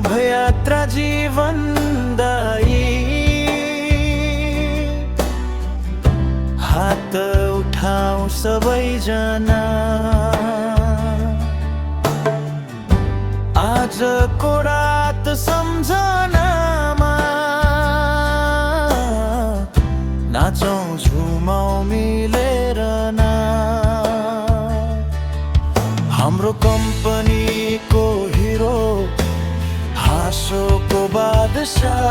शुभयात्रा जीवनदायी हात उठाऊ सबैजना आजको रात सम्झनामा नाचौं झुमाऊ मिलेर ना हाम्रो कम्पनीको हिरो हाँसोको बादशाह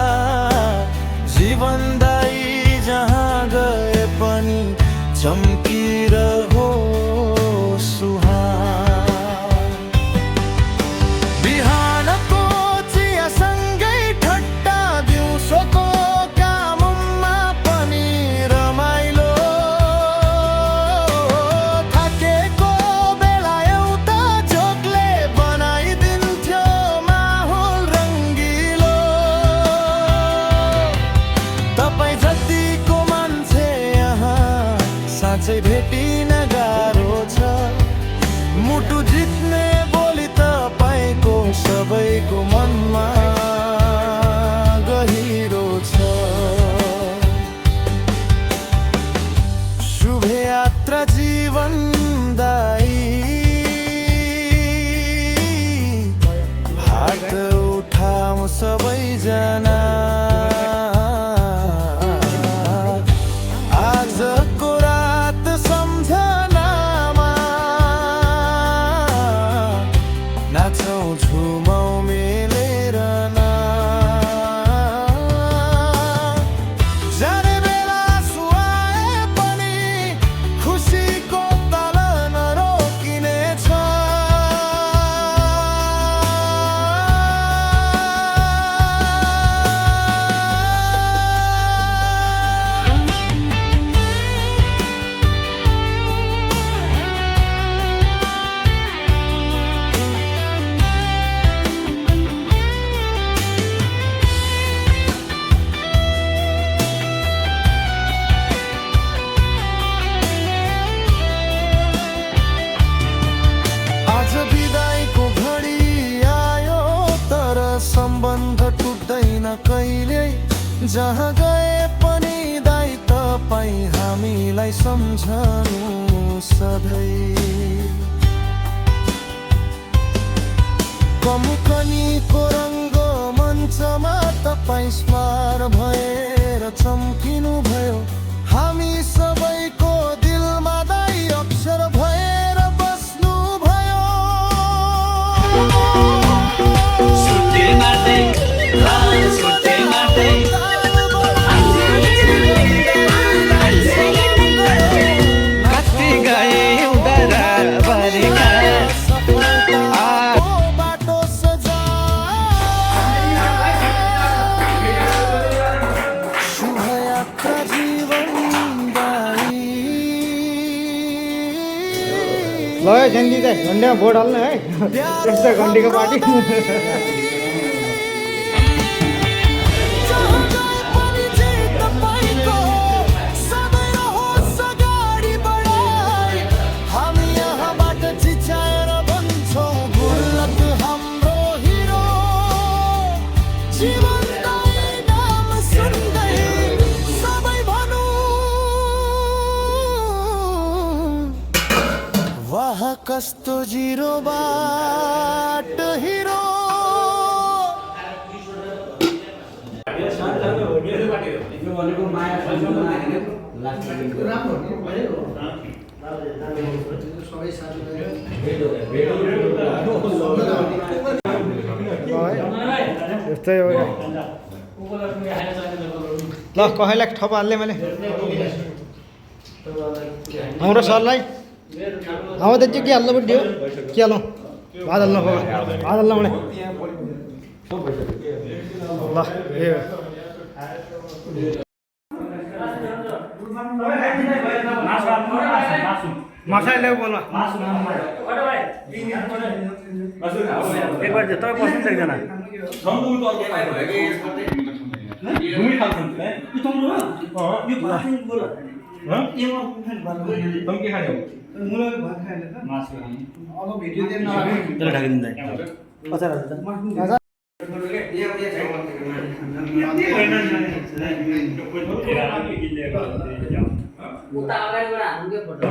जीवनदायी जहाँ गए पनि चम्किरहो सुहान बिहानको चियासँगै ठट्टा दिउँसोको काममा पनि रमाइलो थाकेको बेला एउटा जोकले बनाइदिन्थ्यो माहौल रङ्गिलो तपाईँ जतिको मान्छे यहाँ साँच्चै भेटिन गाह्रो छ मुटु जित्ने बोली तपाईको सबैको मनमा गहिरो छ शुभयात्रा जीवनदायी हात उठाऊ सबैजना आजको रात सम्झनामा नाचौं झुमाऊ मिलेर ना जाने बेला सुहाए पनि खुसीको तल नरोकिनेछ सम्बन्ध टुट्दैन कहिले जहाँ गए पनि दाइ तपाईँ हामीलाई सम्झनु सधैँ कमुकनीको रङ्ग मञ्चमा तपाईँ स्मार भएर चम्किनु भयो हामी सबैको दिलमा दाइ अक्षर भएर बस्नु भयो ल झन्डी चाहिँ झन्डीमा भोट हाल्नु है यस्तो घन्टीको पार्टी वाह कस्तो जिरो बाट हिरो यस्तै हो ल कसैलाई थप हाल्ने मैले हाम्रो सरलाई अब त के हाल्नु पऱ्यो के हालौँ भात हाल्नु भात हाल्नु भने ल माछा ल्याऊ बोल्नु एकबार चाहिँ तपाईँ बस्नु एकजना तुम के खाने हो? मुला भात खाने त मासु खाने। अब भिडियो देन न ढाकिदिन्छ। पचार उता अगाडिबाट हान्नु के फोटो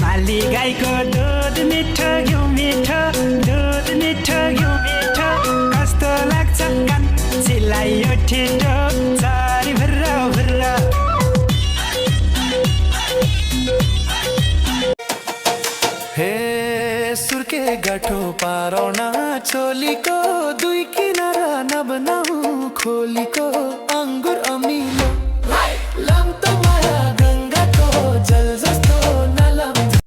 माली गाईको दुध मिठो घिउ मिठो दुध मिठो घिउ मिठो कस्तो लाग्छ कान्छीलाई यो ठिटो चारी भर्र भर्र हे सुर्के गाठो पारौन चोलीको दुई किनारा नबनाऊ खोलीको अङ्गुर अमी